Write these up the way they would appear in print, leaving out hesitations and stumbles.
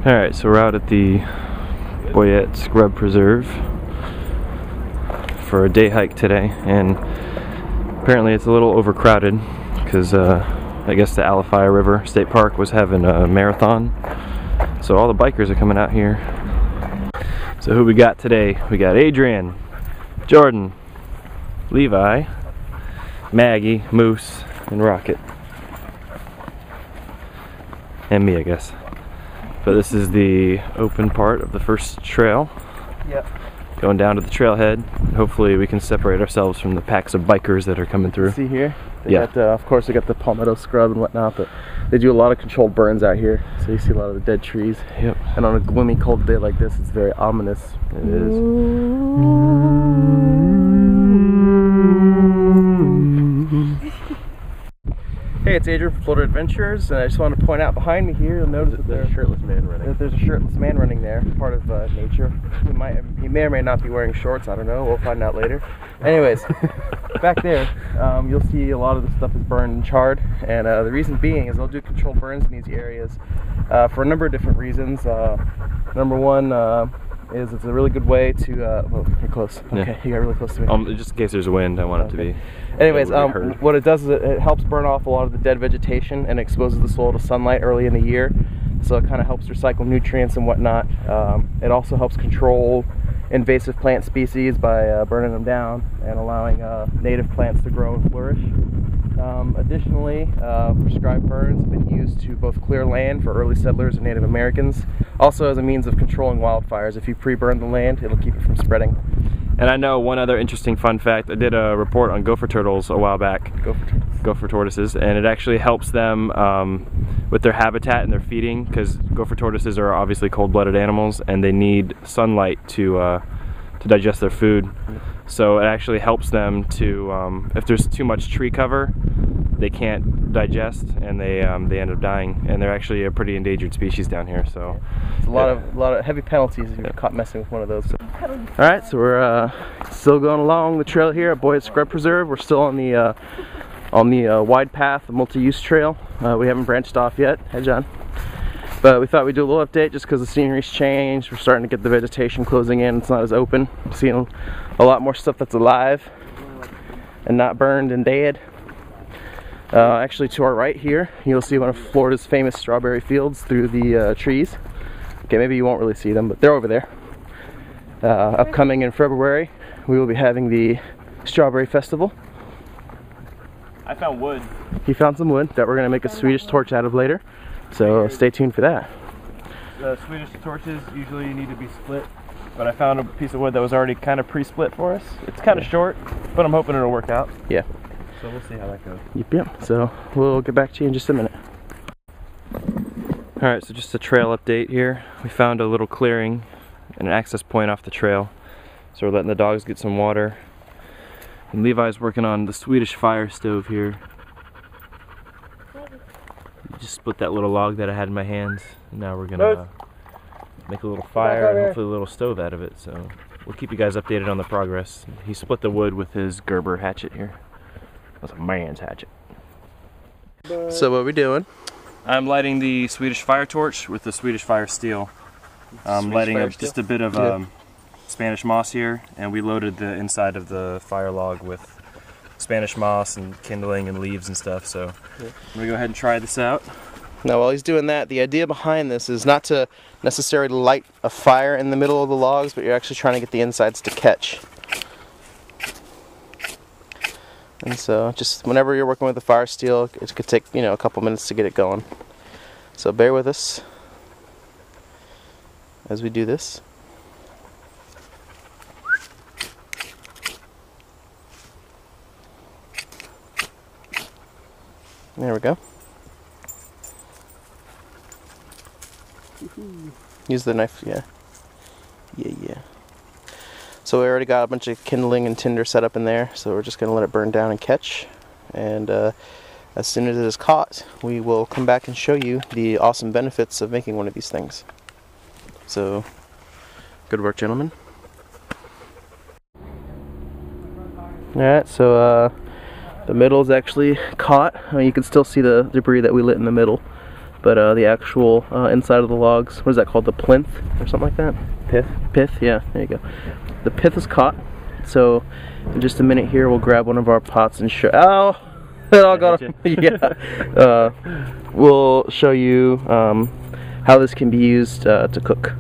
Alright, so we're out at the Boyette Scrub Preserve for a day hike today, and apparently it's a little overcrowded because I guess the Alafia River State Park was having a marathon, so all the bikers are coming out here. So who we got today? We got Adrian, Jordan, Levi, Maggie, Moose, and Rocket. And me, I guess. But this is the open part of the first trail. Yep. Going down to the trailhead. Hopefully we can separate ourselves from the packs of bikers that are coming through. See here? They got, of course, they got the palmetto scrub and whatnot, but they do a lot of controlled burns out here. So you see a lot of the dead trees. Yep. And on a gloomy, cold day like this, it's very ominous. It is. Hey, it's Adrian from Florida Adventures, and I just wanted to point out behind me here, you'll notice that there's a shirtless man running. There's a shirtless man running there, part of nature. He may or may not be wearing shorts, I don't know, we'll find out later. Anyways, back there, you'll see a lot of the stuff is burned and charred, and the reason being is they'll do controlled burns in these areas for a number of different reasons. Number one is it's a really good way to, well, you're close. Okay, yeah. You got really close to me. Just in case there's wind, I want it to be. Anyways, what it does is it helps burn off a lot of the dead vegetation and exposes the soil to sunlight early in the year. So it kind of helps recycle nutrients and whatnot. It also helps control invasive plant species by burning them down and allowing native plants to grow and flourish. Additionally, prescribed burns have been used to both clear land for early settlers and Native Americans, also as a means of controlling wildfires. If you pre-burn the land, it'll keep it from spreading. And I know one other interesting fun fact. I did a report on gopher turtles a while back. Gopher tortoises, and it actually helps them with their habitat and their feeding, because gopher tortoises are obviously cold-blooded animals and they need sunlight to digest their food. So it actually helps them to, if there's too much tree cover, they can't digest and they end up dying. And they're actually a pretty endangered species down here. So it's a lot of heavy penalties if you're caught messing with one of those. All right, so we're still going along the trail here at Boyette Scrub Preserve. We're still on the wide path, the multi-use trail. We haven't branched off yet. Hey, John. But we thought we'd do a little update just because the scenery's changed. We're starting to get the vegetation closing in. It's not as open. We're seeing a lot more stuff that's alive and not burned and dead. Actually, to our right here, you'll see one of Florida's famous strawberry fields through the trees. Okay, maybe you won't really see them, but they're over there. Upcoming in February, we will be having the Strawberry Festival. I found wood. He found some wood that we're going to make a Swedish torch out of later. So stay tuned for that. The Swedish torches usually need to be split, but I found a piece of wood that was already kind of pre-split for us. It's kind of short, but I'm hoping it'll work out. Yeah. So we'll see how that goes. Yep. So we'll get back to you in just a minute. Alright, so just a trail update here. We found a little clearing and an access point off the trail. So we're letting the dogs get some water. And Levi's working on the Swedish fire stove here. Just split that little log that I had in my hands, and now we're gonna make a little fire and hopefully a little stove out of it. So we'll keep you guys updated on the progress. He split the wood with his Gerber hatchet here. That's a man's hatchet. So what are we doing? I'm lighting the Swedish fire torch with the Swedish fire steel. I'm lighting just a bit of Spanish moss here, and we loaded the inside of the fire log with Spanish moss and kindling and leaves and stuff, so I'm gonna go ahead and try this out. Now while he's doing that, the idea behind this is not to necessarily light a fire in the middle of the logs, but you're actually trying to get the insides to catch. And so just whenever you're working with the fire steel, it could take, you know, a couple minutes to get it going. So bear with us as we do this. There we go. Use the knife, yeah. Yeah. So we already got a bunch of kindling and tinder set up in there, so we're just going to let it burn down and catch. And as soon as it is caught, we will come back and show you the awesome benefits of making one of these things. So, good work, gentlemen. Alright, so the middle is actually caught. I mean, you can still see the debris that we lit in the middle. but the actual inside of the logs, what is that called, the plinth or something like that? Pith, yeah, there you go. The pith is caught, so in just a minute here we'll grab one of our pots and show, ow! It all got, yeah. We'll show you how this can be used to cook.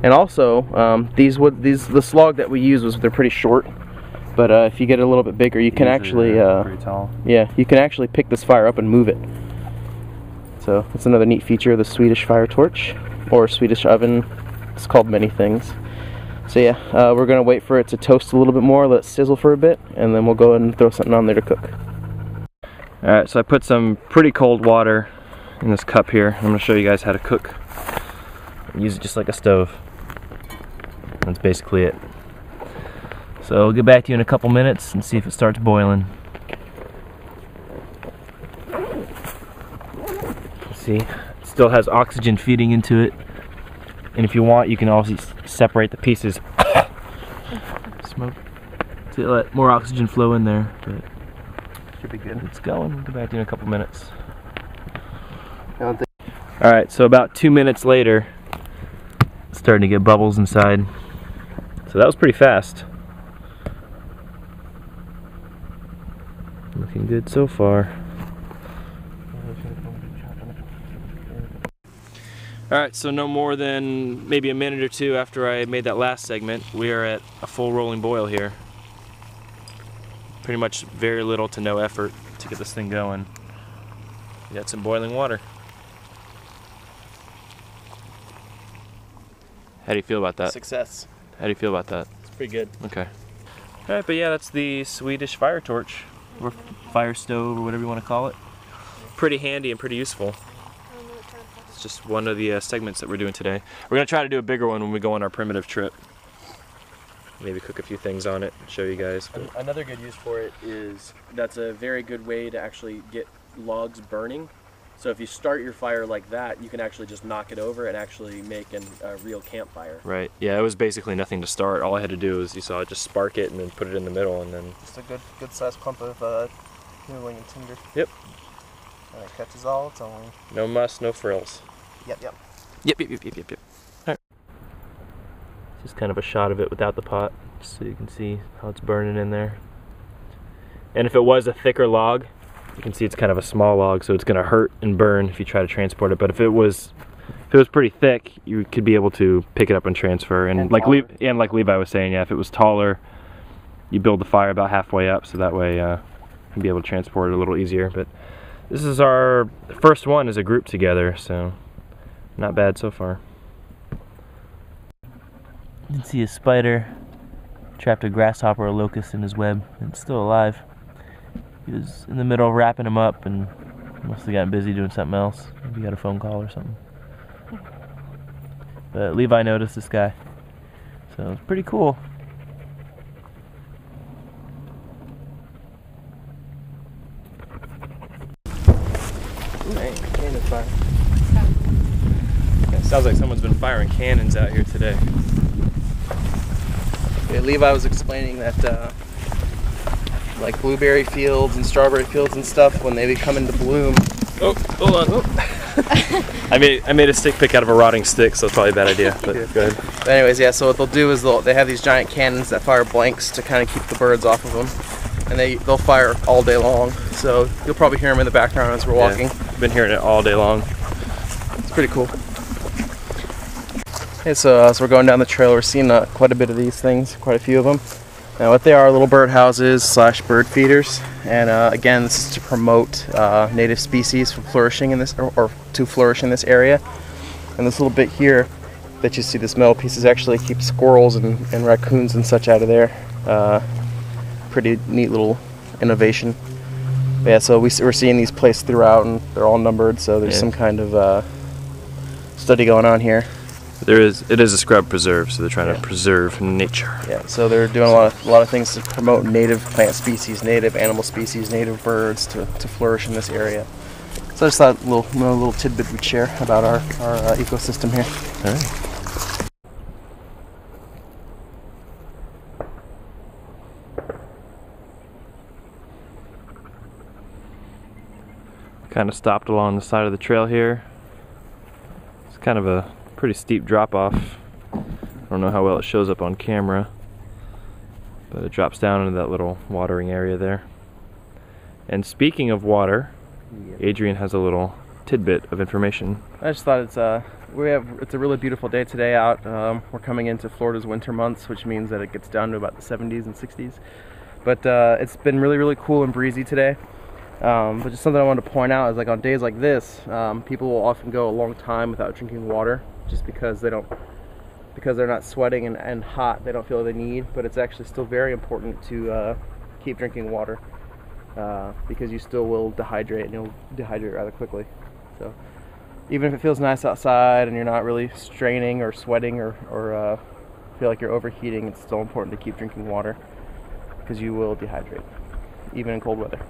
And also, the slog that we use they're pretty short, but if you get a little bit bigger, you can actually, pretty tall. Yeah, you can actually pick this fire up and move it. So that's another neat feature of the Swedish fire torch, or Swedish oven. It's called many things. So yeah, we're gonna wait for it to toast a little bit more, let it sizzle for a bit, and then we'll go ahead and throw something on there to cook. Alright, so I put some pretty cold water in this cup here. I'm gonna show you guys how to cook. Use it just like a stove. That's basically it. So I'll get back to you in a couple minutes and see if it starts boiling. See, it still has oxygen feeding into it. And if you want, you can also separate the pieces. Smoke. To let more oxygen flow in there. But should be good. It's going. We'll get back to you in a couple minutes. Alright, so about 2 minutes later, it's starting to get bubbles inside. So that was pretty fast. Looking good so far. Alright, so no more than maybe a minute or two after I made that last segment, we are at a full rolling boil here. Pretty much very little to no effort to get this thing going. We got some boiling water. How do you feel about that? Success. How do you feel about that? It's pretty good. Okay. Alright, but yeah, that's the Swedish fire torch, or fire stove, or whatever you want to call it. Pretty handy and pretty useful. It's just one of the segments that we're doing today. We're going to try to do a bigger one when we go on our primitive trip. Maybe cook a few things on it and show you guys. But another good use for it is that's a very good way to actually get logs burning. So if you start your fire like that, you can actually just knock it over and actually make a real campfire. Right. Yeah, it was basically nothing to start. All I had to do was, you saw, just spark it and then put it in the middle, and then just a good sized clump of kindling and tinder. Yep. And it catches all its own. No muss, no frills. Yep. Yep. Alright. Just kind of a shot of it without the pot, just so you can see how it's burning in there. And if it was a thicker log, you can see it's kind of a small log, so it's going to hurt and burn if you try to transport it. But if it was pretty thick, you could be able to pick it up and transfer. And like Levi was saying, yeah, if it was taller, you build the fire about halfway up, so that way you'd be able to transport it a little easier. But this is our first one as a group together, so not bad so far. You can see a spider trapped a grasshopper or locust in his web, and it's still alive. He was in the middle of wrapping him up and must have gotten busy doing something else. Maybe got a phone call or something. But Levi noticed this guy, so it's pretty cool. Cannon fire. Yeah, sounds like someone's been firing cannons out here today. Yeah, Levi was explaining that like blueberry fields and strawberry fields and stuff, when they come into bloom. Oh, hold on. Oh. I made a stick pick out of a rotting stick, so it's probably a bad idea. But go ahead. But anyways, yeah. So what they'll do is they have these giant cannons that fire blanks to kind of keep the birds off of them, and they'll fire all day long. So you'll probably hear them in the background as we're walking. I've been hearing it all day long. It's pretty cool. Okay, so we're going down the trail. We're seeing quite a bit of these things, quite a few of them. Now what they are little birdhouses / bird feeders, and again, this is to promote native species from flourishing in this, or to flourish in this area. And this little bit here that you see, this metal piece, is actually keep squirrels and raccoons and such out of there. Pretty neat little innovation. But yeah, so we're seeing these placed throughout, and they're all numbered, so there's some kind of study going on here. It is a scrub preserve, so they're trying to preserve nature. Yeah, so they're doing a lot of things to promote native plant species, native animal species, native birds to flourish in this area. So I just thought a little tidbit we'd share about our ecosystem here. All right. Kind of stopped along the side of the trail here. It's kind of a pretty steep drop off. I don't know how well it shows up on camera, but it drops down into that little watering area there. And speaking of water, Adrian has a little tidbit of information. I just thought it's a really beautiful day today out. We're coming into Florida's winter months, which means that it gets down to about the 70s and 60s. But it's been really cool and breezy today. But just something I wanted to point out is, like, on days like this, people will often go a long time without drinking water just because they're not sweating and hot. They don't feel they need. But it's actually still very important to keep drinking water because you still will dehydrate, and you'll dehydrate rather quickly. So even if it feels nice outside and you're not really straining or sweating or feel like you're overheating, it's still important to keep drinking water because you will dehydrate, even in cold weather.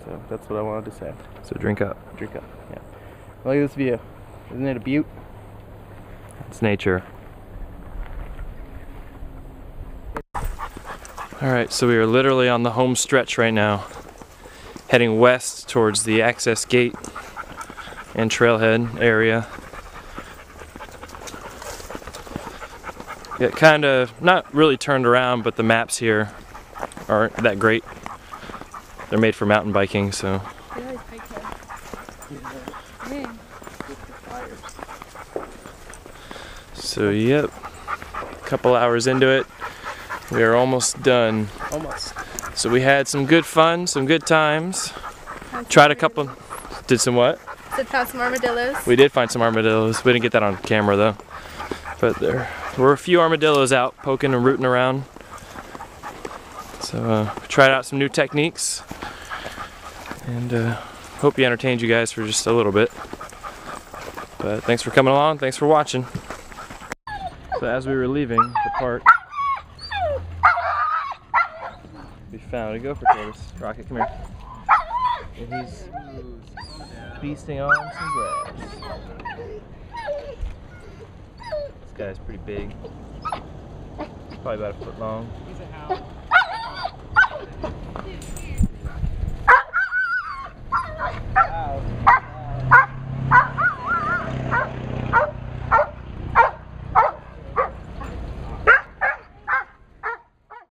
So that's what I wanted to say. So drink up. Drink up, yeah. Look at this view. Isn't it a beaut? It's nature. Alright, so we are literally on the home stretch right now, heading west towards the access gate and trailhead area. Get kind of not really turned around, but the maps here aren't that great. They're made for mountain biking, so. So yep, a couple hours into it, we are almost done. Almost. So we had some good fun, some good times. Tried a couple. Did some what? Found some armadillos. We did find some armadillos. We didn't get that on camera though. But there were a few armadillos out poking and rooting around. So we tried out some new techniques. And hope you entertained you guys for just a little bit. But thanks for coming along. Thanks for watching. So as we were leaving the park, we found a gopher tortoise. Rocket, come here. And he's feasting on some grass. This guy's pretty big. He's probably about a foot long. He's a hound.